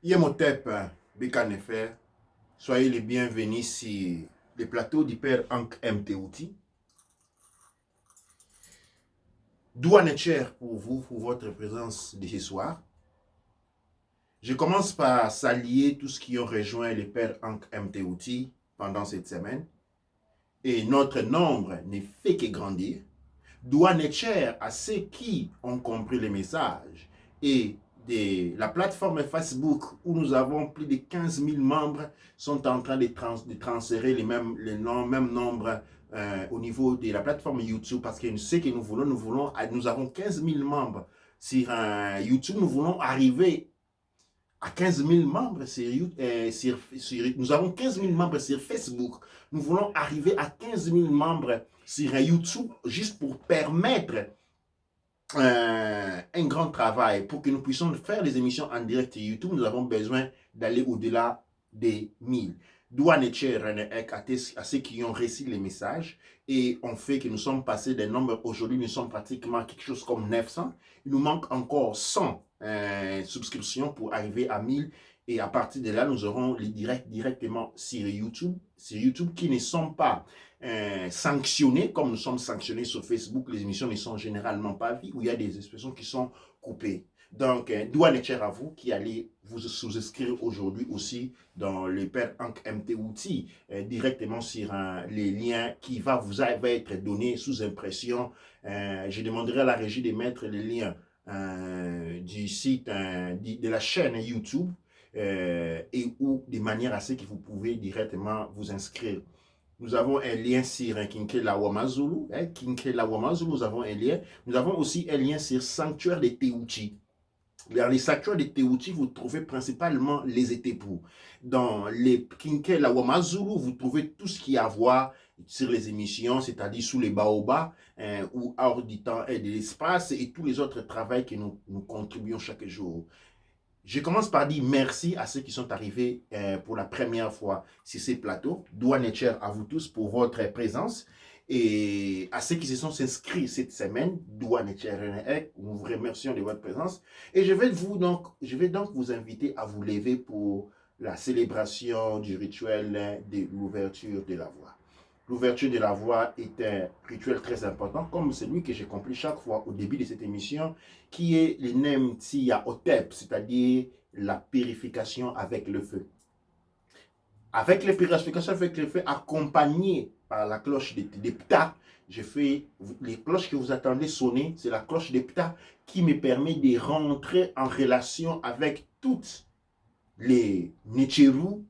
Yemotep, Bekanefer, soyez les bienvenus sur le plateau du Père Ankh MTouti. Douane est cher pour vous, pour votre présence de ce soir. Je commence par saluer tous ceux qui ont rejoint le Père Ankh MTouti pendant cette semaine. Et notre nombre ne fait que grandir. Douane est cher à ceux qui ont compris le message et de la plateforme Facebook où nous avons plus de 15 000 membres sont en train de transférer le même nombre au niveau de la plateforme YouTube parce que ce que nous avons 15 000 membres sur YouTube, nous voulons arriver à 15 000 membres nous avons 15 000 membres sur Facebook. Nous voulons arriver à 15 000 membres sur YouTube juste pour permettre un grand travail pour que nous puissions faire les émissions en direct sur YouTube. Nous avons besoin d'aller au-delà des 1000. Douane et cher à ceux qui ont reçu les messages et on fait que nous sommes passés des nombres. Aujourd'hui, nous sommes pratiquement quelque chose comme 900. Il nous manque encore 100 subscriptions pour arriver à 1000. Et à partir de là, nous aurons les directs directement sur YouTube qui ne sont pas sanctionnés comme nous sommes sanctionnés sur Facebook. Les émissions ne sont généralement pas vues où il y a des expressions qui sont coupées. Donc, douane et cher à vous qui allez vous souscrire aujourd'hui aussi dans le Père Ankh MTouti directement sur les liens qui va être donné sous impression. Je demanderai à la régie de mettre les liens du site, de la chaîne YouTube et ou de manière à ce que vous pouvez directement vous inscrire. Nous avons un lien sur Kinkela Wamazulu. Kinkela Wamazulu, nous avons un lien. Nous avons aussi un lien sur Sanctuaire de Teouti. Dans les sanctuaires de Teouti, vous trouvez principalement les étépous. Dans les Kinkela Wamazulu, vous trouvez tout ce qui a à voir sur les émissions, c'est-à-dire sous les baobas ou hors du temps et de l'espace et tous les autres travaux que nous contribuons chaque jour. Je commence par dire merci à ceux qui sont arrivés pour la première fois sur ces plateaux. Douane et cher à vous tous pour votre présence. Et à ceux qui se sont inscrits cette semaine, douane et cher, nous vous remercions de votre présence. Et je vais donc vous inviter à vous lever pour la célébration du rituel de l'ouverture de la voie. L'ouverture de la voie est un rituel très important, comme celui que j'accomplis chaque fois au début de cette émission, qui est le Nemtia Otep, c'est-à-dire la purification avec le feu. Avec la purification avec le feu, accompagnée par la cloche de Ptah, je fais les cloches que vous attendez sonner, c'est la cloche de Ptah qui me permet de rentrer en relation avec toutes les Netcherou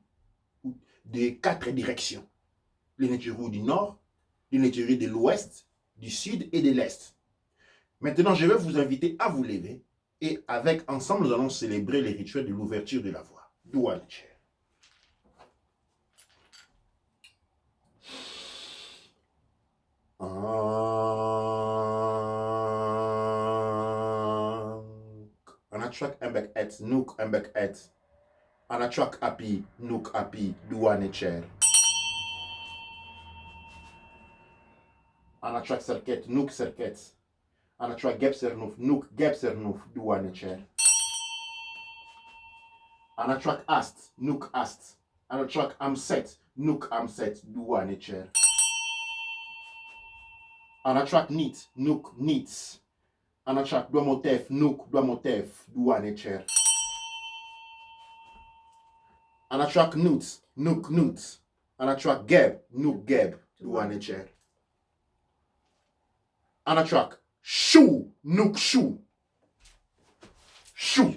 de 4 directions. Les Netcherou du nord, les Netcherou de l'ouest, du sud et de l'est. Maintenant, je vais vous inviter à vous lever et ensemble, nous allons célébrer les rituels de l'ouverture de la voie. Douane cher. Anatrak embek et, nouk embek et. Anatrak api, nouk api, douane cher. Anatrak serket, nouk serket. Anatrak gep sernouf, nouk gep sernouf, douane cher. Anatrak ast, nouk ast. Anatrak amset, nouk amset, douane cher. Anatrak nit, nouk nits. Anatrak domotef, nouk domotef, douane cher. Anatrak nuts, nouk nuts. Anatrak geb, nouk geb, douane cher. Anatrak chou, nouk chou. chou,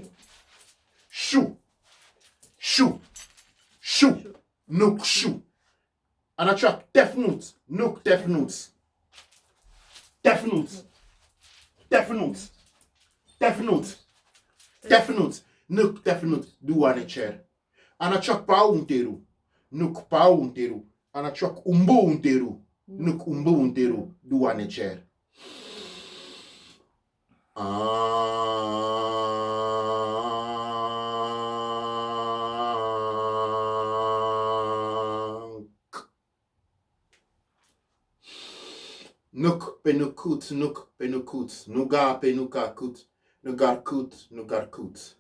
chou, chou, chou, nook chou. Anachak tefnout, nook tefnout. Tefnout, tefnout, tefnout, tefnout, nook tefnout, douane cher. Anachak pa unteru, nook pa unteru. Anachak umbo unteru, nook umbo unteru, douane cher. Nuk penukut, nuk penukut, nuga penuka kut, nugar kut, nugar kut.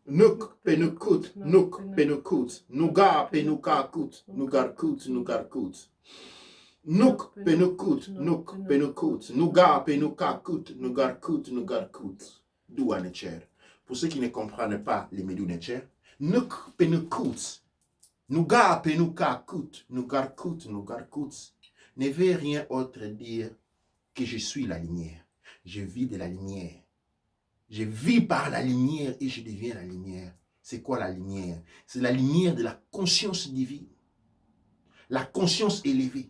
Nuk penukut, nuk penukut, nuga penuka kut, nugar kut, nugar kut. Nuk penukut, nuk penukut, nuga penuka kut, nugar kut, nugar kut. D'où Necher. Pour ceux qui ne comprennent pas les Médou Necher, nuk penukut, nuga penuka kut, nugar kut, nugar kut. Ne veut rien autre dire que je suis la lumière. Je vis de la lumière. Je vis par la lumière et je deviens la lumière. C'est quoi la lumière? C'est la lumière de la conscience divine. La conscience élevée.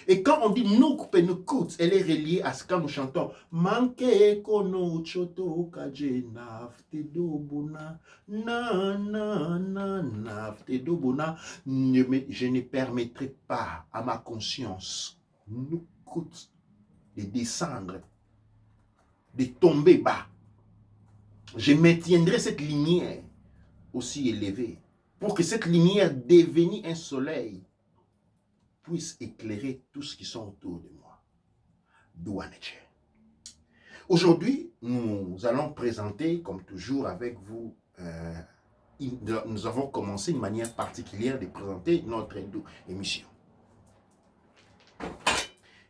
Et quand on dit Nuk Penukut, elle est reliée à ce que nous chantons. Manke kono choto kaje nafte dobuna, na na na nafte dobuna. Je ne permettrai pas à ma conscience Nukut de descendre, de tomber bas. Je maintiendrai cette lumière aussi élevée pour que cette lumière devenue un soleil puisse éclairer tout ce qui sont autour de moi. Douaneche. Aujourd'hui, nous allons présenter, comme toujours avec vous, nous avons commencé une manière particulière de présenter notre émission.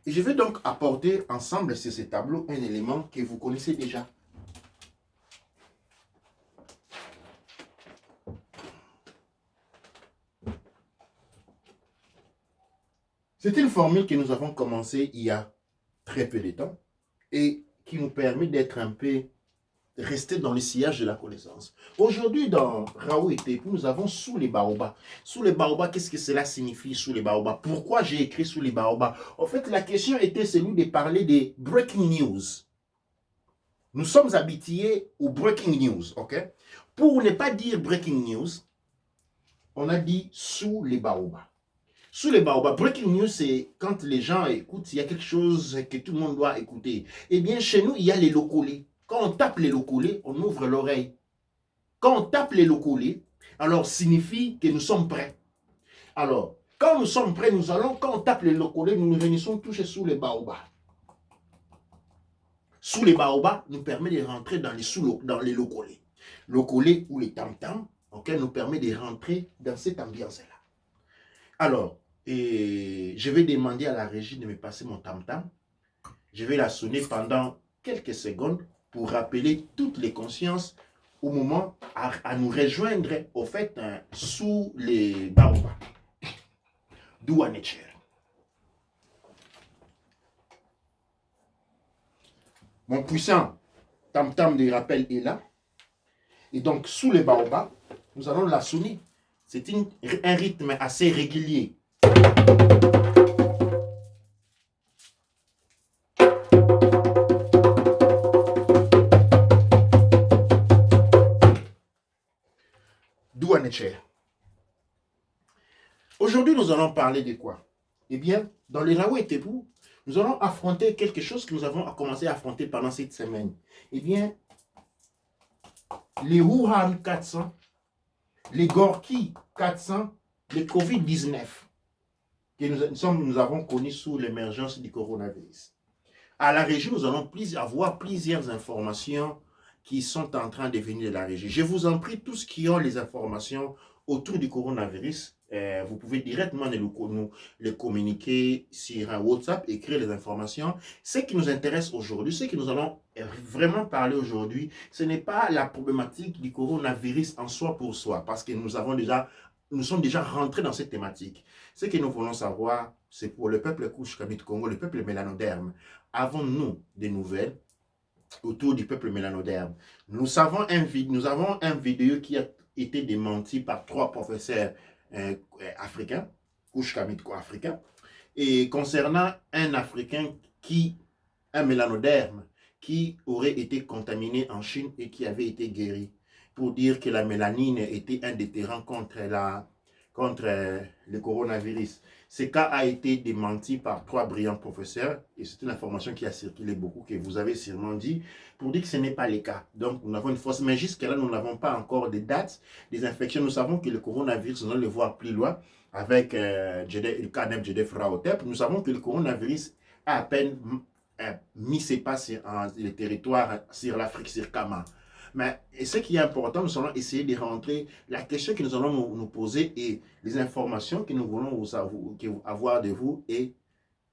Et je vais donc apporter ensemble sur ce tableau un élément que vous connaissez déjà. C'est une formule que nous avons commencé il y a très peu de temps et qui nous permet d'être un peu restés dans le sillage de la connaissance. Aujourd'hui, dans Raoult et Tepou, nous avons sous les baobabs. Sous les baobabs, qu'est-ce que cela signifie sous les baobabs? Pourquoi j'ai écrit sous les baobabs? En fait, la question était celle de parler des breaking news. Nous sommes habitués aux breaking news, ok? Pour ne pas dire breaking news, on a dit sous les baobabs. Sous les baobabs, breaking news, c'est quand les gens écoutent, il y a quelque chose que tout le monde doit écouter. Eh bien, chez nous, il y a les locolés. Quand on tape les locolés, on ouvre l'oreille. Quand on tape les locolés, alors signifie que nous sommes prêts. Alors, quand nous sommes prêts, nous allons, quand on tape les locolés, nous nous réunissons toucher sous les baobabs. Sous les baobabs nous permet de rentrer dans les locolés. Locolés ou les tam-tam, okay, nous permet de rentrer dans cette ambiance-là. Alors, je vais demander à la régie de me passer mon tam-tam. Je vais la sonner pendant quelques secondes pour rappeler toutes les consciences au moment à nous rejoindre au fait sous les baobabs. D'où Necher. Mon puissant tam-tam de rappel est là. Et donc, sous les baobabs, nous allons la sonner. C'est un rythme assez régulier. Aujourd'hui, nous allons parler de quoi? Eh bien, dans les Raoult et Tepou, nous allons affronter quelque chose que nous avons commencé à affronter pendant cette semaine. Eh bien, les Wuhan 400, les Gorky 400, les Covid-19 que nous avons connus sous l'émergence du coronavirus. À la régie, nous allons avoir plusieurs informations qui sont en train de venir de la régie. Je vous en prie, tous qui ont les informations autour du coronavirus, vous pouvez directement nous les communiquer sur un WhatsApp, écrire les informations. Ce qui nous intéresse aujourd'hui, ce que nous allons vraiment parler aujourd'hui, ce n'est pas la problématique du coronavirus en soi pour soi, parce que nous sommes déjà rentrés dans cette thématique. Ce que nous voulons savoir, c'est pour le peuple Kouch Kamit Congo, le peuple mélanoderme. Avons-nous des nouvelles autour du peuple mélanoderme. Nous avons un vidéo qui a été démenti par 3 professeurs africains, couche africains, et concernant un Africain un mélanoderme, qui aurait été contaminé en Chine et qui avait été guéri, pour dire que la mélanine était un déterrant contre le coronavirus. Ce cas a été démenti par 3 brillants professeurs et c'est une information qui a circulé beaucoup, que vous avez sûrement dit, pour dire que ce n'est pas le cas. Donc, nous avons une fausse, mais jusqu'à là, nous n'avons pas encore de dates des infections. Nous savons que le coronavirus, nous allons le voir plus loin avec le cas Jedef Raotep. Nous savons que le coronavirus a à peine mis ses pas sur le territoire, sur l'Afrique, sur Kama. Mais ce qui est important, nous allons essayer de rentrer la question que nous allons nous poser et les informations que nous voulons avoir de vous et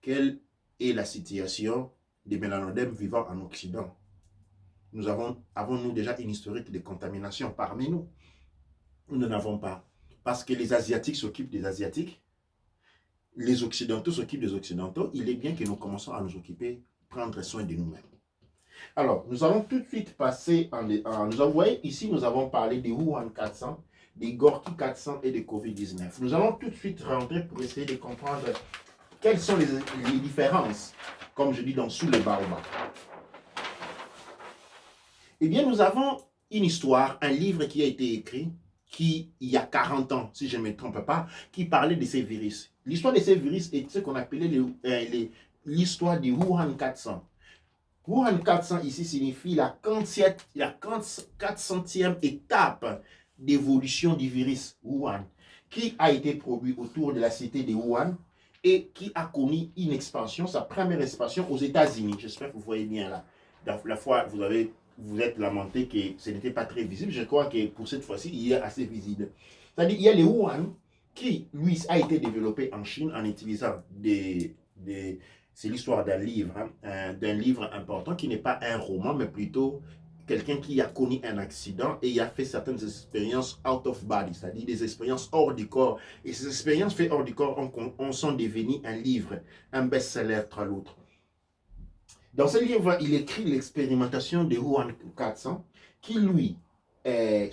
quelle est la situation des mélanodèmes vivant en Occident. Avons-nous déjà une historique de contamination parmi nous? Nous n'en avons pas. Parce que les Asiatiques s'occupent des Asiatiques, les Occidentaux s'occupent des Occidentaux, il est bien que nous commençons à nous occuper, prendre soin de nous-mêmes. Alors, nous allons tout de suite passer vous voyez, ici, nous avons parlé des Wuhan 400, des Gorky 400 et des Covid-19. Nous allons tout de suite rentrer pour essayer de comprendre quelles sont les différences, comme je dis dans Sous les baobabs. Eh bien, nous avons une histoire, un livre qui a été écrit, il y a 40 ans, si je ne me trompe pas, qui parlait de ces virus. L'histoire de ces virus est ce qu'on appelait l'histoire du Wuhan 400. Wuhan 400 ici signifie la 400e étape d'évolution du virus Wuhan, qui a été produit autour de la cité de Wuhan et qui a connu une expansion, sa première expansion aux États-Unis. J'espère que vous voyez bien là. La fois, vous êtes lamenté que ce n'était pas très visible. Je crois que pour cette fois-ci, il est assez visible. C'est-à-dire qu'il y a le Wuhan qui, lui, a été développé en Chine en utilisant c'est l'histoire d'un livre, d'un livre important qui n'est pas un roman, mais plutôt quelqu'un qui a connu un accident et il a fait certaines expériences out of body, c'est-à-dire des expériences hors du corps. Et ces expériences faites hors du corps sont devenues un livre, un best-seller entre l'autre. Dans ce livre, il écrit l'expérimentation de Wuhan 400 qui, lui, qui a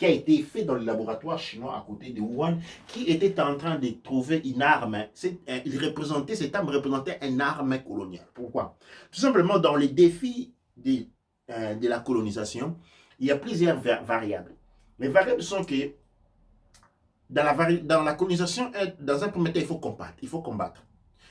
été fait dans le laboratoire chinois à côté de Wuhan, qui était en train de trouver une arme. Cette arme représentait une arme coloniale. Pourquoi? Tout simplement, dans les défis de la colonisation, il y a plusieurs variables. Les variables sont que dans la colonisation, dans un premier temps, il faut combattre. Il faut combattre.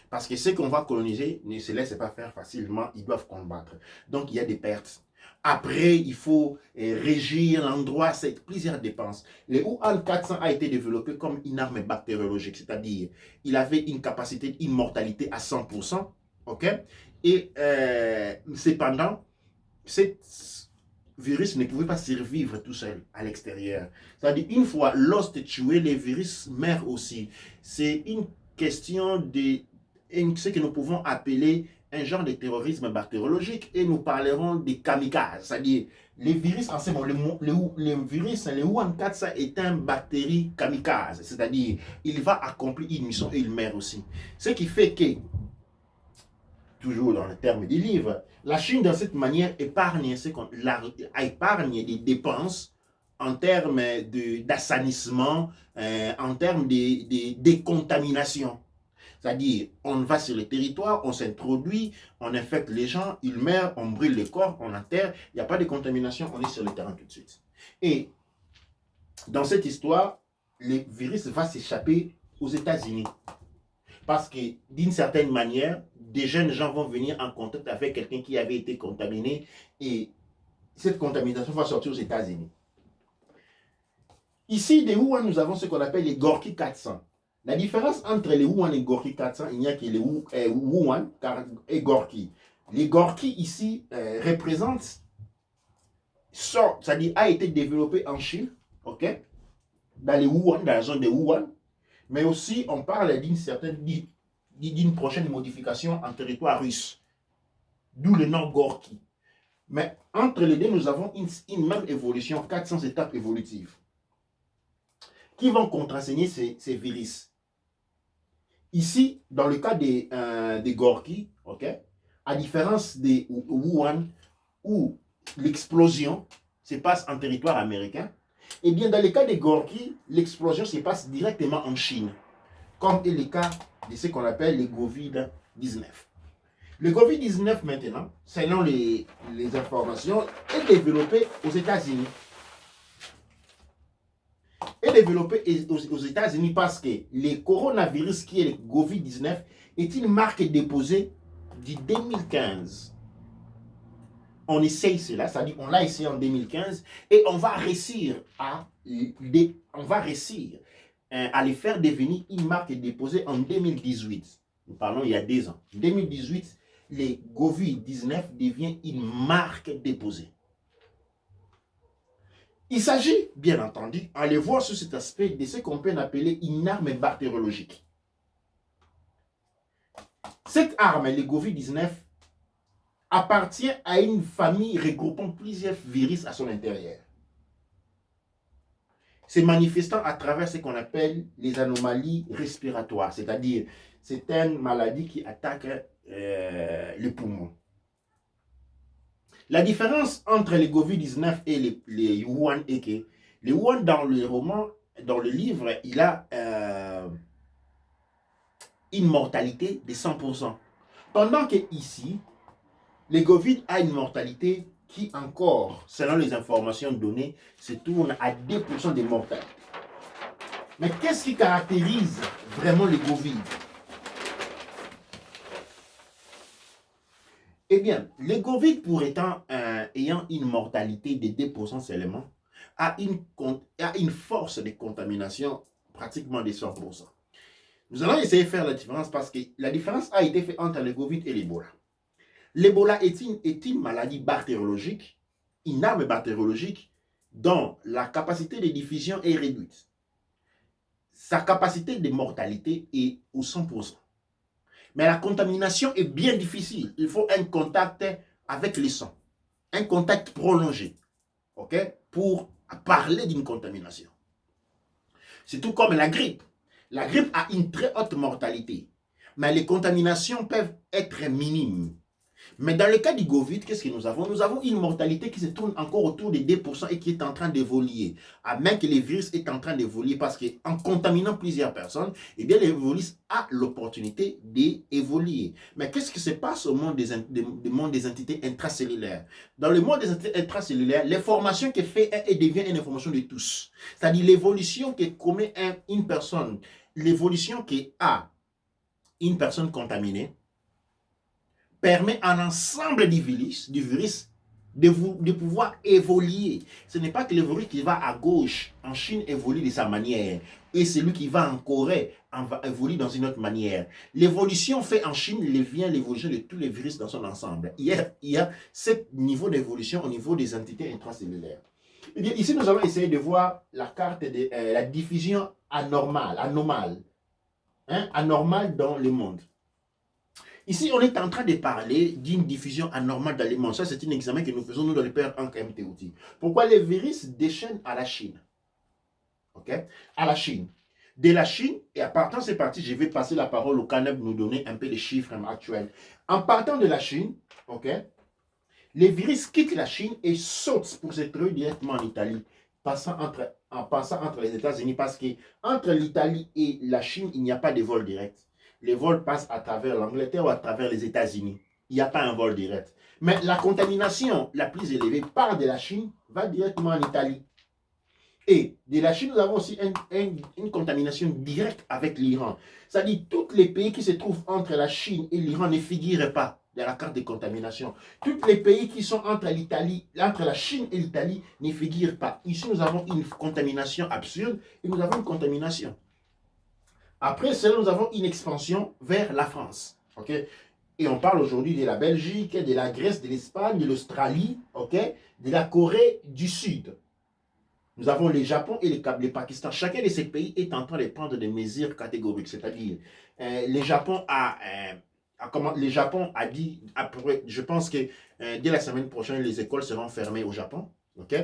Parce que ceux qu'on va coloniser ne se laissent pas faire facilement, ils doivent combattre. Donc, il y a des pertes. Après, il faut régir l'endroit, c'est plusieurs dépenses. Le Wuhan 400 a été développé comme une arme bactériologique, c'est-à-dire il avait une capacité d'immortalité à 100%, ok? Et cependant, ce virus ne pouvait pas survivre tout seul à l'extérieur. C'est-à-dire, une fois l'hoste tué, les virus meurent aussi. C'est une question de ce que nous pouvons appeler un genre de terrorisme bactériologique et nous parlerons des kamikazes, c'est-à-dire les virus en ce moment, le virus, le Wuhan 400 est un bactérie kamikaze, c'est-à-dire il va accomplir une mission et il meurt aussi. Ce qui fait que, toujours dans le terme du livre, la Chine, de cette manière, épargne des dépenses en termes d'assainissement, en termes de décontamination. C'est-à-dire, on va sur le territoire, on s'introduit, on infecte les gens, ils meurent, on brûle les corps, on enterre, il n'y a pas de contamination, on est sur le terrain tout de suite. Et dans cette histoire, le virus va s'échapper aux États-Unis. Parce que d'une certaine manière, des jeunes gens vont venir en contact avec quelqu'un qui avait été contaminé et cette contamination va sortir aux États-Unis. Ici, de Wuhan, nous avons ce qu'on appelle les Gorky 400. La différence entre les Wuhan et Gorky 400, il n'y a que les Wuhan et Gorky. Les Gorky ici représentent, c'est-à-dire a été développé en Chine, ok, dans les Wuhan, dans la zone de Wuhan, mais aussi on parle d'une prochaine modification en territoire russe, d'où le nom Gorky. Mais entre les deux, nous avons une même évolution, 400 étapes évolutives, qui vont contrasigner ces virus. Ici, dans le cas des Gorky, okay, à différence de Wuhan, où l'explosion se passe en territoire américain, eh bien, dans le cas des Gorky, l'explosion se passe directement en Chine, comme est le cas de ce qu'on appelle les Covid-19. Le Covid-19, maintenant, selon les informations, est développé aux États-Unis. Est développé aux États-Unis parce que le coronavirus qui est le Covid-19 est une marque déposée du 2015. On essaye cela, c'est-à-dire on l'a essayé en 2015 et on va réussir à les faire devenir une marque déposée en 2018. Nous parlons il y a 2 ans. En 2018, le Covid-19 devient une marque déposée. Il s'agit, bien entendu, à aller voir sur cet aspect de ce qu'on peut appeler une arme bactériologique. Cette arme, le Covid-19, appartient à une famille regroupant plusieurs virus à son intérieur. Se manifestant à travers ce qu'on appelle les anomalies respiratoires, c'est-à-dire c'est une maladie qui attaque les poumons. La différence entre le Covid-19 et les Wuhan est que le Wuhan, dans le roman, dans le livre, il a une mortalité de 100%. Pendant que ici, le Covid a une mortalité qui encore, selon les informations données, se tourne à 2% de mortalité. Mais qu'est-ce qui caractérise vraiment le Covid? Eh bien, le Covid, pour ayant une mortalité de 2% seulement, a une force de contamination pratiquement de 100%. Nous allons essayer de faire la différence parce que la différence a été faite entre le Covid et l'Ebola. L'Ebola est une maladie bactériologique, une arme bactériologique dont la capacité de diffusion est réduite. Sa capacité de mortalité est au 100%. Mais la contamination est bien difficile. Il faut un contact avec le sang, un contact prolongé, okay, pour parler d'une contamination. C'est tout comme la grippe. La grippe a une très haute mortalité, mais les contaminations peuvent être minimes. Mais dans le cas du Covid, qu'est-ce que nous avons? Nous avons une mortalité qui se tourne encore autour de 2% et qui est en train d'évoluer. Même que le virus est en train d'évoluer parce qu'en contaminant plusieurs personnes, eh bien, le virus a l'opportunité d'évoluer. Mais qu'est-ce qui se passe au monde des entités intracellulaires? Dans le monde des entités intracellulaires, l'information qui fait et devient une information de tous. C'est-à-dire l'évolution que commet une personne, l'évolution qu'a une personne contaminée, permet à l'ensemble du virus de pouvoir évoluer. Ce n'est pas que le virus qui va à gauche en Chine évolue de sa manière et celui qui va en Corée va évoluer dans une autre manière. L'évolution faite en Chine devient l'évolution de tous les virus dans son ensemble. Il y a ce niveau d'évolution au niveau des entités intracellulaires. Eh bien, ici, nous allons essayer de voir la carte de la diffusion anormale dans le monde. Ici, on est en train de parler d'une diffusion anormale dans le monde. Ça, c'est un examen que nous faisons, nous, dans le père en MTOT. Pourquoi les virus déchaînent à la Chine? OK? À la Chine. De la Chine, et en partant, c'est parti, je vais passer la parole au Caneb nous donner un peu les chiffres actuels. En partant de la Chine, OK, les virus quittent la Chine et sautent pour se trouver directement en Italie, en passant entre les États-Unis, parce qu'entre l'Italie et la Chine, il n'y a pas de vol direct. Les vols passent à travers l'Angleterre ou à travers les États-Unis. Il n'y a pas un vol direct. Mais la contamination la plus élevée part de la Chine, va directement en Italie. Et de la Chine, nous avons aussi une contamination directe avec l'Iran. C'est-à-dire tous les pays qui se trouvent entre la Chine et l'Iran ne figurent pas dans la carte de contamination. Tous les pays qui sont entre la Chine et l'Italie ne figurent pas. Ici, nous avons une contamination absurde et nous avons une contamination. Après cela, nous avons une expansion vers la France. Okay? Et on parle aujourd'hui de la Belgique, de la Grèce, de l'Espagne, de l'Australie, okay? De la Corée du Sud. Nous avons le Japon et le Pakistan. Chacun de ces pays est en train de prendre des mesures catégoriques. C'est-à-dire, le Japon a dit, après, je pense que dès la semaine prochaine, les écoles seront fermées au Japon. Ok?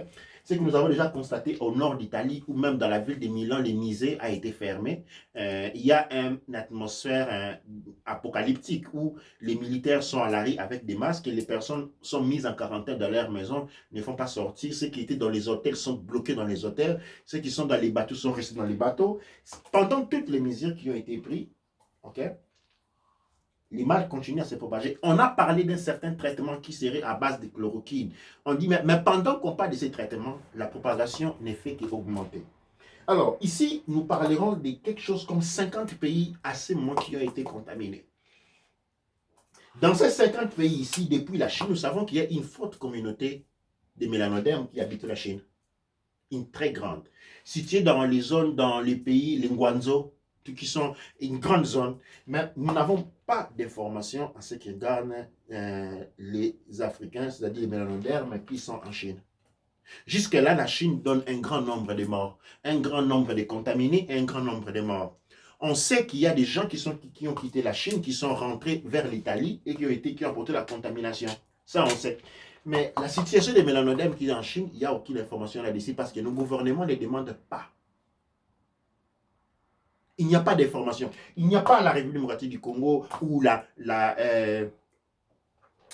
C'est que nous avons déjà constaté au nord d'Italie ou même dans la ville de Milan, les musées a été fermé. Il y a une atmosphère apocalyptique où les militaires sont à l'arrêt avec des masques et les personnes sont mises en quarantaine dans leur maison, ne font pas sortir. Ceux qui étaient dans les hôtels sont bloqués dans les hôtels. Ceux qui sont dans les bateaux sont restés dans les bateaux. Pendant toutes les mesures qui ont été prises, ok? Les mal continuent à se propager. On a parlé d'un certain traitement qui serait à base de chloroquine. On dit, mais pendant qu'on parle de ces traitements, la propagation ne fait qu'augmenter. Alors, ici, nous parlerons de quelque chose comme 50 pays à ce moment qui ont été contaminés. Dans ces 50 pays ici, depuis la Chine, nous savons qu'il y a une forte communauté de mélanodermes qui habitent la Chine. Une très grande. Située dans les zones, dans les pays, les Guangzhou, qui sont une grande zone, mais nous n'avons pas d'informations en ce qui regarde les Africains, c'est-à-dire les mélanodermes qui sont en Chine. Jusque-là, la Chine donne un grand nombre de morts, un grand nombre de contaminés et un grand nombre de morts. On sait qu'il y a des gens qui ont quitté la Chine, qui sont rentrés vers l'Italie et qui ont apporté la contamination. Ça, on sait. Mais la situation des mélanodermes qui est en Chine, il n'y a aucune information là-dessus parce que nos gouvernements ne les demandent pas. Il n'y a pas d'information. Il n'y a pas la République démocratique du Congo ou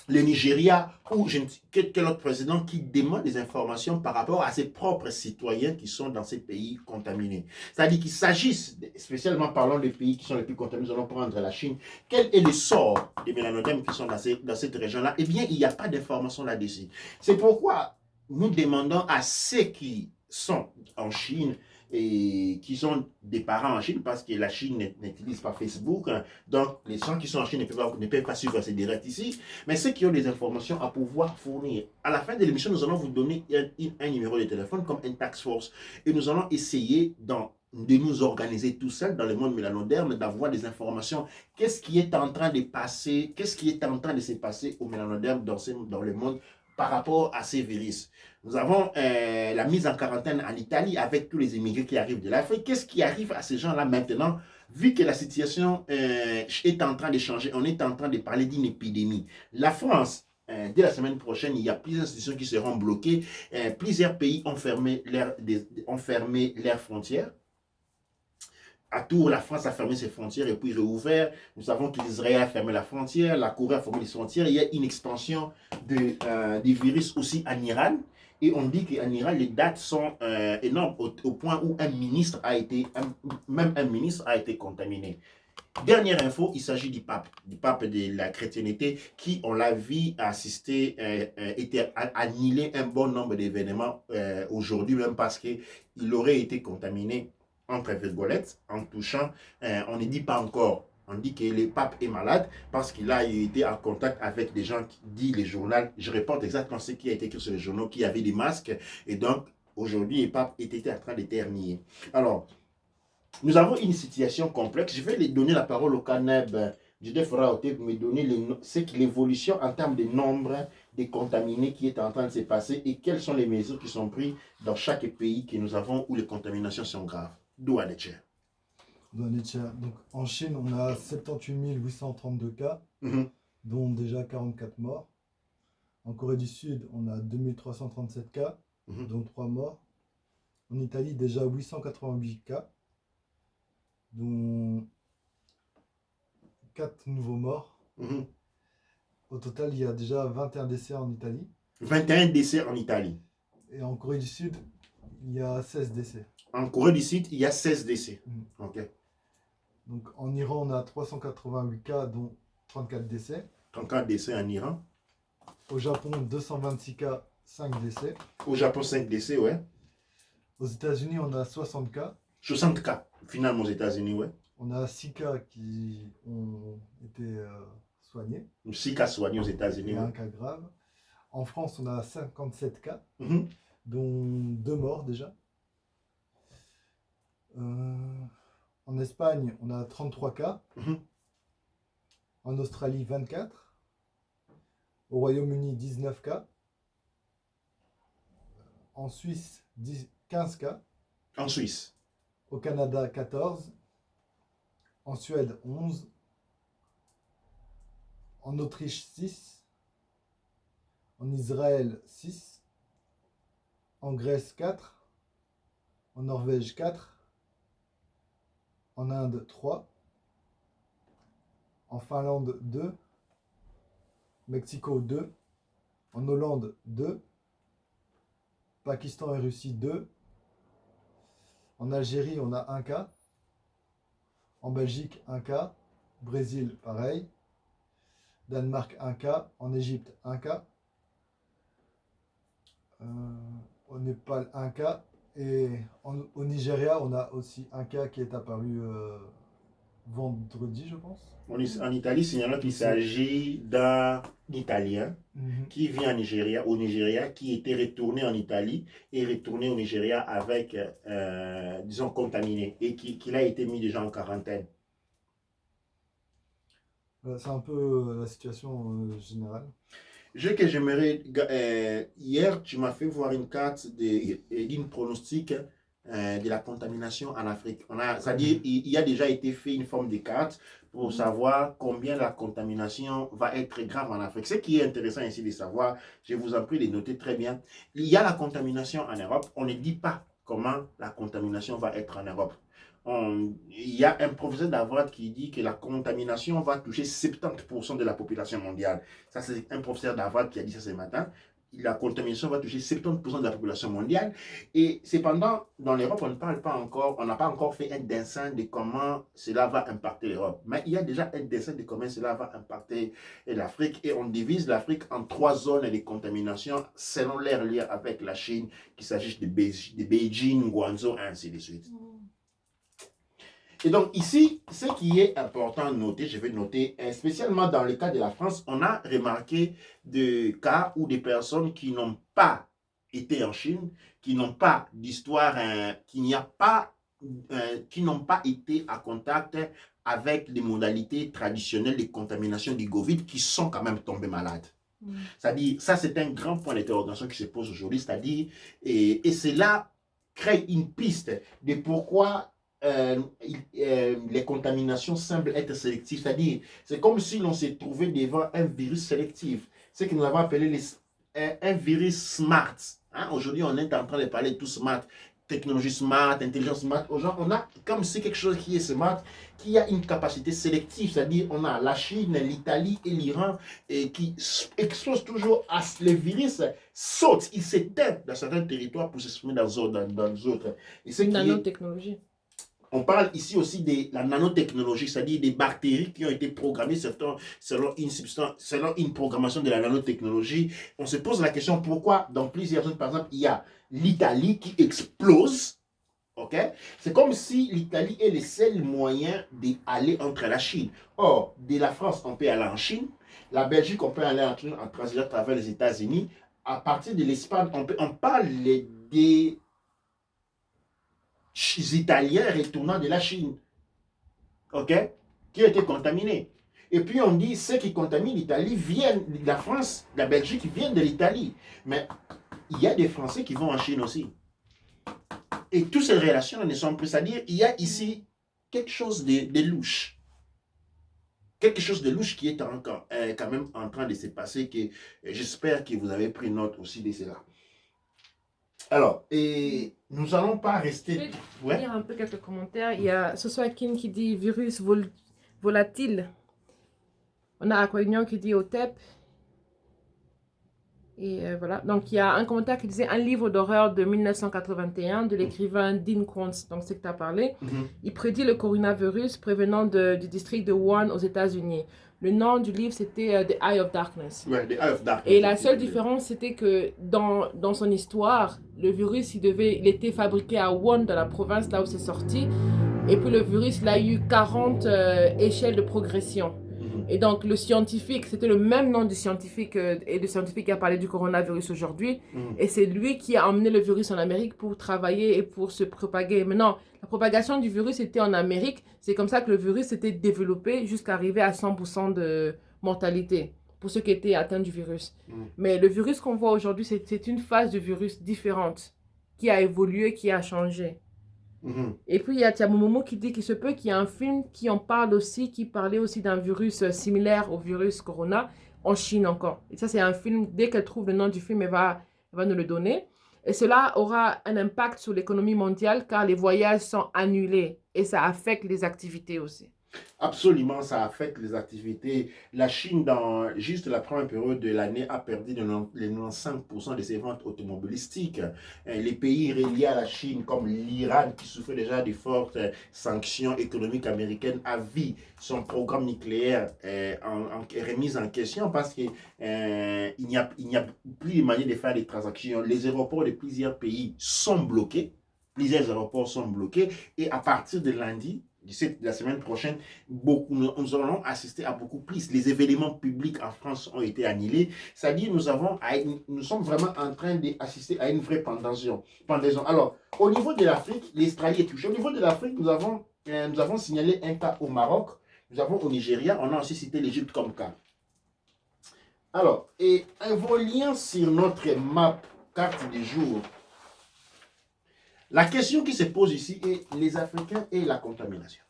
le Nigeria ou quel autre président qui demande des informations par rapport à ses propres citoyens qui sont dans ces pays contaminés. C'est-à-dire qu'il s'agisse, spécialement parlant des pays qui sont les plus contaminés, nous allons prendre la Chine, quel est le sort des mélanodermes qui sont dans cette région-là? Eh bien, il n'y a pas d'information là-dessus. C'est pourquoi nous demandons à ceux qui sont en Chine et qui sont des parents en Chine, parce que la Chine n'utilise pas Facebook, hein, donc les gens qui sont en Chine ne peuvent pas suivre ces directs ici, mais ceux qui ont des informations à pouvoir fournir. À la fin de l'émission, nous allons vous donner un numéro de téléphone comme un task force et nous allons essayer de nous organiser tout seul dans le monde mélanoderme, d'avoir des informations. Qu'est-ce qui est en train de passer, qu'est-ce qui est en train de se passer au mélanoderme dans le monde par rapport à ces virus. Nous avons la mise en quarantaine en Italie avec tous les immigrés qui arrivent de l'Afrique. Qu'est-ce qui arrive à ces gens-là maintenant, vu que la situation est en train de changer? On est en train de parler d'une épidémie. La France, dès la semaine prochaine, il y a plusieurs institutions qui seront bloquées. Plusieurs pays ont fermé leurs frontières. À Tours, la France a fermé ses frontières et puis réouvert. Nous savons qu'Israël a fermé la frontière, la Corée a fermé les frontières. Il y a une expansion des virus aussi en Iran. Et on dit qu'en Iran, les dates sont énormes au point où même un ministre a été contaminé. Dernière info, il s'agit du pape de la chrétienté qui, on l'a vu assister, était annulé un bon nombre d'événements aujourd'hui, même parce qu'il aurait été contaminé entre virgulettes, en touchant, on ne dit pas encore, on dit que le pape est malade parce qu'il a été en contact avec des gens qui disent les journaux, je reporte exactement ce qui a été écrit sur les journaux, qui avaient des masques, et donc aujourd'hui le pape était en train d'éternuer. Alors, nous avons une situation complexe. Je vais lui donner la parole au Caneb. Je fera pour me donner l'évolution en termes de nombre de contaminés qui est en train de se passer et quelles sont les mesures qui sont prises dans chaque pays que nous avons où les contaminations sont graves. D'où Adetcher. Donc, en Chine, on a 78 832 cas, dont déjà 44 morts. En Corée du Sud, on a 2337 cas, dont 3 morts. En Italie, déjà 888 cas, dont 4 nouveaux morts. Au total, il y a déjà 21 décès en Italie. 21 décès en Italie. Et en Corée du Sud, il y a 16 décès. En Corée du Sud, il y a 16 décès. Ok. Donc en Iran, on a 388 cas, dont 34 décès. 34 décès en Iran. Au Japon, 226 cas, 5 décès. Au Japon, 5 décès, ouais. Aux États-Unis, on a 60 cas. 60 cas, finalement, aux États-Unis, ouais. On a 6 cas qui ont été soignés. 6 cas soignés aux États-Unis. Et un cas grave. En France, on a 57 cas, dont 2 morts déjà. En Espagne, on a 33 cas. En Australie, 24. Au Royaume-Uni, 19 cas. En Suisse, 15 cas. En Suisse. Au Canada, 14. En Suède, 11. En Autriche, 6. En Israël, 6. En Grèce, 4. En Norvège, 4. En Inde, 3. En Finlande, 2. Mexico, 2. En Hollande, 2. Pakistan et Russie, 2. En Algérie, on a 1 cas. En Belgique, 1 cas. Brésil, pareil. Danemark, 1 cas. En Égypte, 1 cas. Au Népal, 1 cas. Et au Nigeria, on a aussi 1 cas qui est apparu vendredi, je pense. En Italie, signalons qu'il s'agit d'un Italien qui vit au Nigeria, qui était retourné en Italie et retourné au Nigeria avec, disons, contaminé et qui a été mis déjà en quarantaine. C'est un peu la situation générale. J'aimerais, hier, tu m'as fait voir une carte d'une pronostic de la contamination en Afrique. C'est-à-dire, il y a déjà été fait une forme de carte pour savoir combien la contamination va être grave en Afrique. Ce qui est intéressant ici de savoir, je vous en prie de noter très bien, il y a la contamination en Europe. On ne dit pas comment la contamination va être en Europe. Il y a un professeur d'Harvard qui dit que la contamination va toucher 70% de la population mondiale. Ça, c'est un professeur d'Harvard qui a dit ça ce matin. La contamination va toucher 70% de la population mondiale. Et cependant, dans l'Europe, on n'a pas encore fait un dessin de comment cela va impacter l'Europe. Mais il y a déjà un dessin de comment cela va impacter l'Afrique. Et on divise l'Afrique en 3 zones de contamination selon leur lien avec la Chine, qu'il s'agisse de Beijing, Guangzhou, et ainsi de suite. Et donc ici, ce qui est important de noter, je vais noter, spécialement dans le cas de la France, on a remarqué des cas où des personnes qui n'ont pas été en Chine, qui n'ont pas d'histoire, qui n'ont pas été à contact avec les modalités traditionnelles de contamination du Covid, qui sont quand même tombés malades. C'est-à-dire, ça c'est un grand point d'interrogation qui se pose aujourd'hui, c'est-à-dire, et cela crée une piste de pourquoi les contaminations semblent être sélectives, c'est-à-dire c'est comme si l'on s'est trouvé devant un virus sélectif, ce que nous avons appelé un virus smart. Aujourd'hui, on est en train de parler de tout smart, technologie smart, intelligence smart. Aujourd'hui, on a comme si quelque chose qui est smart, qui a une capacité sélective, c'est-à-dire on a la Chine, l'Italie et l'Iran qui explosent toujours. Les virus sautent, ils s'éteignent dans certains territoires pour s'exprimer dans d'autres. Et c'est nanotechnologie. On parle ici aussi de la nanotechnologie, c'est-à-dire des bactéries qui ont été programmées selon une programmation de la nanotechnologie. On se pose la question pourquoi dans plusieurs zones, par exemple, il y a l'Italie qui explose. Okay? C'est comme si l'Italie est le seul moyen d'aller entre la Chine. Or, de la France, on peut aller en Chine. La Belgique, on peut aller en transitant à travers les États-Unis. À partir de l'Espagne, on parle des Italiens retournant de la Chine, ok, qui ont été contaminés. Et puis on dit ceux qui contaminent l'Italie viennent de la France, de la Belgique, viennent de l'Italie. Mais il y a des Français qui vont en Chine aussi. Et toutes ces relations ne sont plus, c'est-à-dire il y a ici quelque chose de louche. Quelque chose de louche qui est quand même en train de se passer, que j'espère que vous avez pris note aussi de cela. Alors, et nous n'allons pas rester... Je vais lire un peu quelques commentaires. Il y a Sosoakin qui dit virus volatile. On a Aquagnon qui dit OTEP. Et voilà. Donc, il y a un commentaire qui disait un livre d'horreur de 1981 de l'écrivain Dean Koontz, donc c'est que tu as parlé. Il prédit le coronavirus prévenant du district de Wuhan aux États-Unis. Le nom du livre, c'était The Eye of Darkness. Ouais, The Eye of Darkness. Et la seule différence, c'était que dans son histoire, le virus, il était fabriqué à Wuhan, dans la province, là où c'est sorti. Et puis le virus, il a eu 40 échelles de progression. Et donc, le scientifique, c'était le même nom du scientifique et le scientifique qui a parlé du coronavirus aujourd'hui. Et c'est lui qui a emmené le virus en Amérique pour travailler et pour se propager. Maintenant, la propagation du virus était en Amérique. C'est comme ça que le virus s'était développé jusqu'à arriver à 100% de mortalité pour ceux qui étaient atteints du virus. Mais le virus qu'on voit aujourd'hui, c'est une phase du virus différente qui a évolué, qui a changé. Et puis il y a Tiamomomo qui dit qu'il se peut qu'il y ait un film qui en parle aussi, qui parlait aussi d'un virus similaire au virus Corona en Chine encore. Et ça c'est un film, dès qu'elle trouve le nom du film, elle va nous le donner. Et cela aura un impact sur l'économie mondiale car les voyages sont annulés et ça affecte les activités aussi. Absolument, ça affecte les activités. La Chine, dans juste la première période de l'année, a perdu les 95% de ses ventes automobilistiques. Les pays reliés à la Chine, comme l'Iran, qui souffrait déjà de fortes sanctions économiques américaines, a vu son programme nucléaire remis en question parce qu'il n'y a plus de manière de faire des transactions. Les aéroports de plusieurs pays sont bloqués. Plusieurs aéroports sont bloqués. Et à partir de lundi, la semaine prochaine, nous allons assister à beaucoup plus. Les événements publics en France ont été annulés. C'est-à-dire nous sommes vraiment en train d'assister à une vraie pendaison. Alors, au niveau de l'Afrique, l'Australie est touchée. Au niveau de l'Afrique, nous avons signalé un cas au Maroc. Nous avons au Nigeria. On a aussi cité l'Égypte comme cas. Alors, et en voyant sur notre map, carte du jour, la question qui se pose ici est les Africains et la contamination.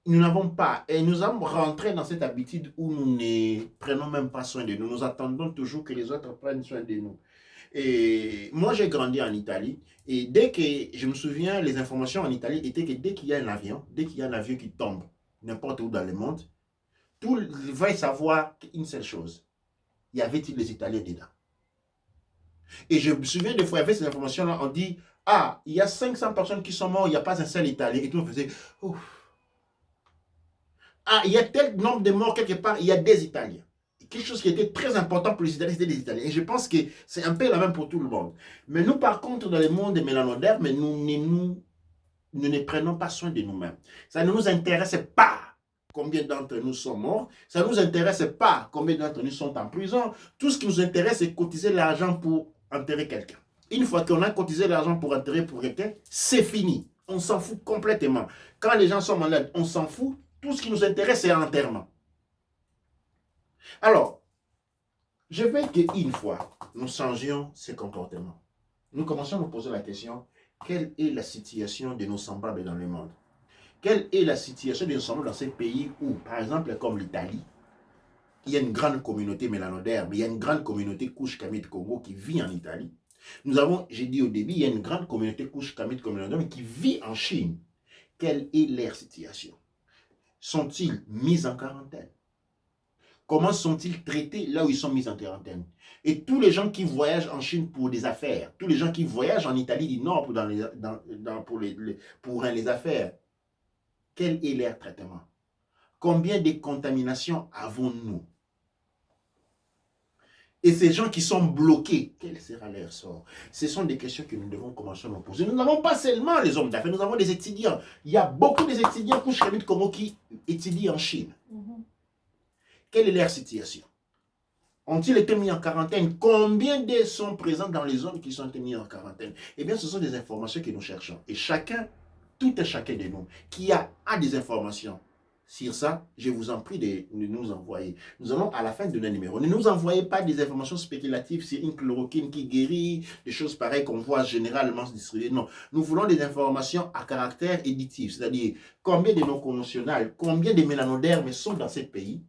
Nous n'avons pas, et nous sommes rentrés dans cette habitude où nous ne prenons même pas soin de nous. Nous attendons toujours que les autres prennent soin de nous. Et moi, j'ai grandi en Italie. Et dès que, je me souviens, les informations en Italie étaient que dès qu'il y a un avion qui tombe, n'importe où dans le monde, tout va savoir une seule chose. Y avait-il des Italiens dedans? Et je me souviens des fois, avec ces informations-là, on dit, ah, il y a 500 personnes qui sont mortes, il n'y a pas un seul Italien. Et tout le monde faisait, ouf. Ah, il y a tel nombre de morts quelque part, il y a des Italiens. Quelque chose qui était très important pour les Italiens, c'était les Italiens. Et je pense que c'est un peu la même pour tout le monde. Mais nous, par contre, dans le monde des mélanodermes, nous ne prenons pas soin de nous-mêmes. Ça ne nous intéresse pas combien d'entre nous sont morts. Ça ne nous intéresse pas combien d'entre nous sont en prison. Tout ce qui nous intéresse, c'est cotiser l'argent pour enterrer quelqu'un. Une fois qu'on a cotisé l'argent pour enterrer pour quelqu'un, c'est fini. On s'en fout complètement. Quand les gens sont malades, on s'en fout. Tout ce qui nous intéresse, c'est l'enterrement. Alors, je veux qu'une fois, nous changions ces comportements. Nous commençons à nous poser la question, quelle est la situation de nos semblables dans le monde? Quelle est la situation de nos semblables dans ces pays où, par exemple, comme l'Italie, il y a une grande communauté mélanoderme, il y a une grande communauté Kouch-Kamit-Congo qui vit en Italie. Nous avons, j'ai dit au début, il y a une grande communauté Kouch-Kamit-Mélanoderme qui vit en Chine. Quelle est leur situation? Sont-ils mis en quarantaine? Comment sont-ils traités là où ils sont mis en quarantaine? Et tous les gens qui voyagent en Chine pour des affaires, tous les gens qui voyagent en Italie du Nord pour les affaires, quel est leur traitement? Combien de contaminations avons-nous? Et ces gens qui sont bloqués, quel sera leur sort? Ce sont des questions que nous devons commencer à nous poser. Nous n'avons pas seulement les hommes d'affaires, nous avons des étudiants. Il y a beaucoup d'étudiants qui étudient en Chine. Quelle est leur situation? Ont-ils été mis en quarantaine? Combien d'eux sont présents dans les zones qui sont mis en quarantaine? Eh bien, ce sont des informations que nous cherchons. Et tout et chacun de nous qui a des informations sur ça, je vous en prie de nous envoyer. Nous allons à la fin de notre numéro. Ne nous envoyez pas des informations spéculatives sur une chloroquine qui guérit, des choses pareilles qu'on voit généralement se distribuer. Non, nous voulons des informations à caractère éditif, c'est-à-dire combien de nos connaissionnaires, combien de mélanodermes sont dans ce pays,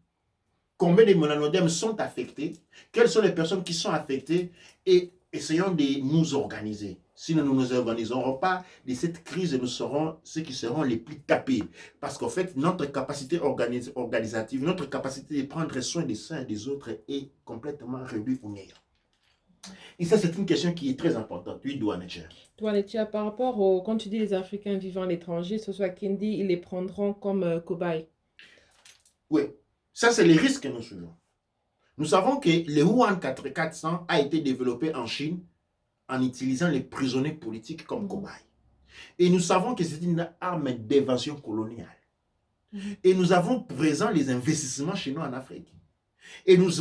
combien de mélanodermes sont affectés, quelles sont les personnes qui sont affectées et essayons de nous organiser. Si nous ne nous organiserons pas, de cette crise, nous serons ceux qui seront les plus tapés. Parce qu'en fait, notre capacité organisative, notre capacité de prendre soin des uns et des autres est complètement réduite au néant. Et ça, c'est une question qui est très importante. Oui, Douanetia. Douanetia, par rapport au, quand tu dis les Africains vivant à l'étranger, ce soit Kendi, ils les prendront comme cobayes. Oui, ça, c'est les risques que nous suivons. Nous savons que le Wuhan 400 a été développé en Chine en utilisant les prisonniers politiques comme cobayes. Et nous savons que c'est une arme d'évasion coloniale. Et nous avons présent les investissements chinois en Afrique. Et nous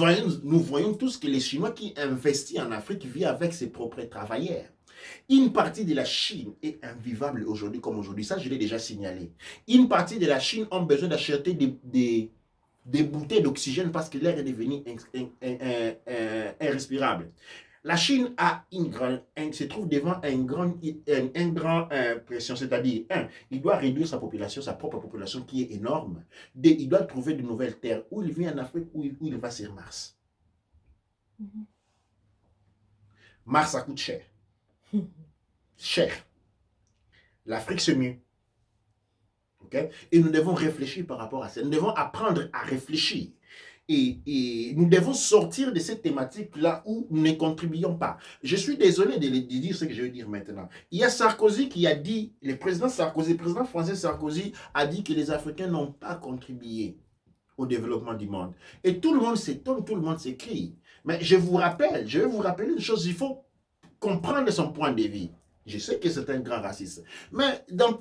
voyons tous que les Chinois qui investissent en Afrique vivent avec ses propres travailleurs. Une partie de la Chine est invivable aujourd'hui comme aujourd'hui. Ça, je l'ai déjà signalé. Une partie de la Chine a besoin d'acheter des bouteilles d'oxygène parce que l'air est devenu irrespirable. La Chine se trouve devant un grand pression, c'est-à-dire, il doit réduire sa propre population qui est énorme. Il doit trouver de nouvelles terres, où il vient en Afrique, où il va sur Mars. Mars, ça coûte cher. cher. L'Afrique, c'est mieux. Okay? Et nous devons réfléchir par rapport à ça. Nous devons apprendre à réfléchir. Et nous devons sortir de cette thématique-là où nous ne contribuons pas. Je suis désolé de dire ce que je vais dire maintenant. Il y a Sarkozy qui a dit, le président français Sarkozy a dit que les Africains n'ont pas contribué au développement du monde. Et tout le monde s'étonne, tout le monde s'écrie. Mais je vais vous rappeler une chose, il faut comprendre son point de vue. Je sais que c'est un grand raciste. Mais dans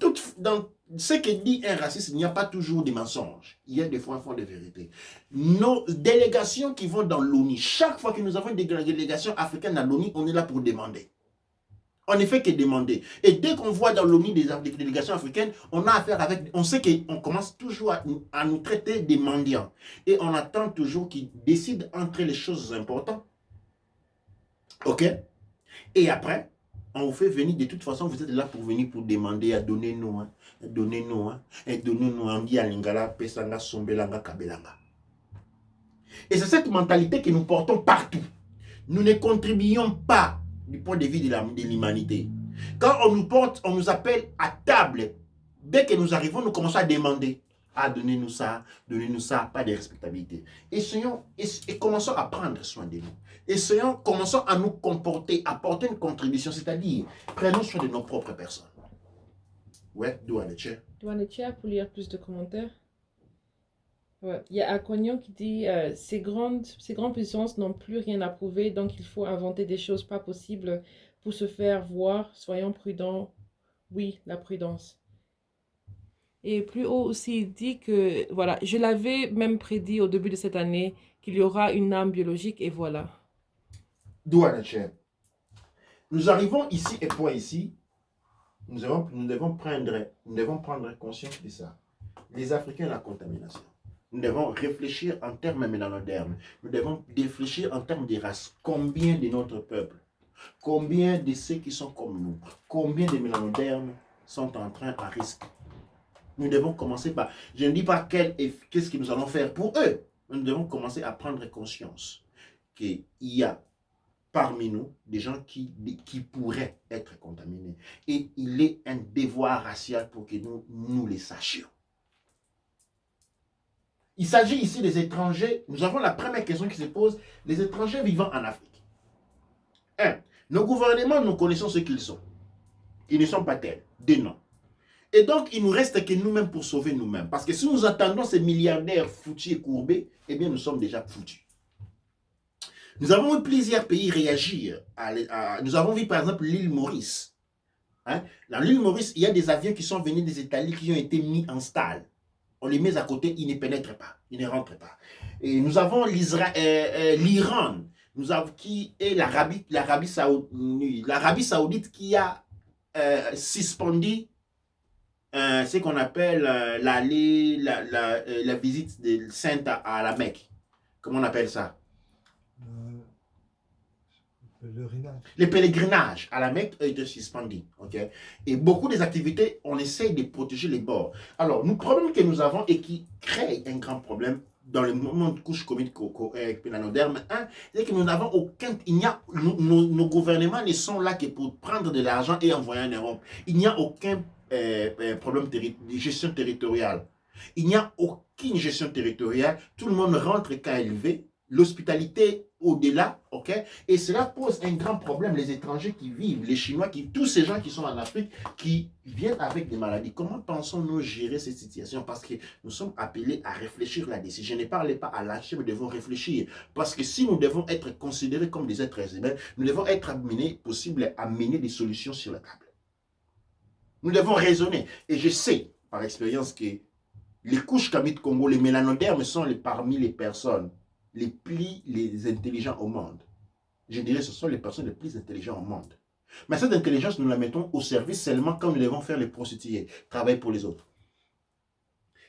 ce que dit un raciste, il n'y a pas toujours des mensonges. Il y a des fois un fond de vérité. Nos délégations qui vont dans l'ONU, chaque fois que nous avons une délégation africaine à l'ONU, on est là pour demander. On ne fait que demander. Et dès qu'on voit dans l'ONU des délégations africaines, on a affaire avec... On sait qu'on commence toujours à nous traiter des mendiants. Et on attend toujours qu'ils décident entre les choses importantes. OK? Et après, on vous fait venir, de toute façon, vous êtes là pour venir pour demander à donner-nous, hein, donnez-nous, hein, et donnez-nous, on dit à Lingala, Pesanga, Sombelanga, Kabelanga. Et c'est cette mentalité que nous portons partout. Nous ne contribuons pas du point de vue de l'humanité. Quand on nous porte, on nous appelle à table. Dès que nous arrivons, nous commençons à demander. Ah, donnez-nous ça, pas de respectabilité. Essayons et commençons à prendre soin de nous. Commençons à nous comporter, à porter une contribution, c'est-à-dire, prenons soin de nos propres personnes. Ouais, Douane Tchè. Douane Tchè, pour lire plus de commentaires. Ouais. Il y a Aquagnon qui dit ces grandes puissances n'ont plus rien à prouver, donc il faut inventer des choses pas possibles pour se faire voir. Soyons prudents. Oui, la prudence. Et plus haut aussi, il dit que, voilà, je l'avais même prédit au début de cette année qu'il y aura une âme biologique, et voilà. Douane Tchè. Nous arrivons ici, et point ici, nous devons prendre conscience de ça. Les Africains, la contamination. Nous devons réfléchir en termes mélanodermes. Nous devons réfléchir en termes de race. Combien de notre peuple, combien de ceux qui sont comme nous, combien de mélanodermes sont en train à risque. Nous devons commencer par, je ne dis pas qu'est-ce que nous allons faire pour eux. Nous devons commencer à prendre conscience qu'il y a parmi nous des gens qui pourraient être contaminés. Et il est un devoir racial pour que nous les sachions. Il s'agit ici des étrangers. Nous avons la première question qui se pose. Les étrangers vivant en Afrique. 1. Nos gouvernements, nous connaissons ce qu'ils sont. Ils ne sont pas tels. 2. Non. Et donc, il ne nous reste que nous-mêmes pour sauver nous-mêmes. Parce que si nous attendons ces milliardaires foutus et courbés, eh bien, nous sommes déjà foutus. Nous avons vu plusieurs pays réagir. Nous avons vu, par exemple, l'île Maurice. Hein? Dans l'île Maurice, il y a des avions qui sont venus des États-Unis qui ont été mis en stall. On les met à côté, ils ne pénètrent pas, ils ne rentrent pas. Et nous avons l'Iran, qui est l'Arabie Saoudite qui a suspendu ce qu'on appelle la visite de Sainte à la Mecque. Comment on appelle ça? Le pèlerinage à la Mecque a été suspendu. Okay? Et beaucoup des activités, on essaye de protéger les bords. Alors, le problème que nous avons et qui crée un grand problème dans le moment de couche commune mélanoderme, c'est que nous n'avons aucun... Nos gouvernements ne sont là que pour prendre de l'argent et envoyer en Europe. Il n'y a aucun problème de gestion territoriale. Il n'y a aucune gestion territoriale. Tout le monde rentre quand il veut. L'hospitalité au-delà, ok? Et cela pose un grand problème. Les étrangers qui vivent, les Chinois, tous ces gens qui sont en Afrique, qui viennent avec des maladies. Comment pensons-nous gérer cette situation? Parce que nous sommes appelés à réfléchir là-dessus. Je ne parle pas à lâcher, mais nous devons réfléchir. Parce que si nous devons être considérés comme des êtres humains, nous devons être amenés des solutions sur la table. Nous devons raisonner. Et je sais, par expérience, que les couches Kamit Congo, les mélanodermes sont parmi les personnes les intelligents au monde. Je dirais que ce sont les personnes les plus intelligentes au monde. Mais cette intelligence, nous la mettons au service seulement quand nous devons faire les prostituées, travailler pour les autres.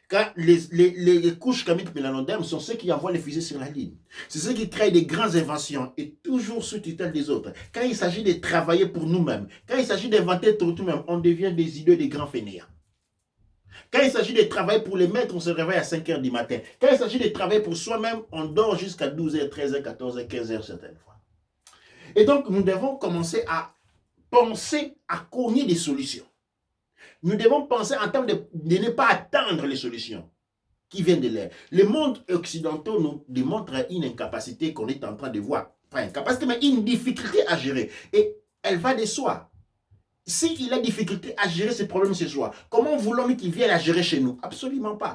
Car les couches Kamit mélanodermes sont ceux qui envoient les fusées sur la ligne. C'est ceux qui créent des grandes inventions et toujours sous tutelle des autres. Quand il s'agit de travailler pour nous-mêmes, quand il s'agit d'inventer tout nous-mêmes, on devient des idiots, des grands fainéants. Quand il s'agit de travailler pour les maîtres, on se réveille à 5 h du matin. Quand il s'agit de travailler pour soi-même, on dort jusqu'à 12 h, 13 h, 14 h, 15 h certaines fois. Et donc, nous devons commencer à penser à cogner des solutions. Nous devons penser en termes de ne pas attendre les solutions qui viennent de l'air. Les mondes occidentaux nous démontrent une incapacité qu'on est en train de voir. Pas incapacité, mais une difficulté à gérer. Et elle va de soi. S'il a difficulté à gérer ses problèmes chez soi, comment voulons-nous qu'il vienne à gérer chez nous? Absolument pas.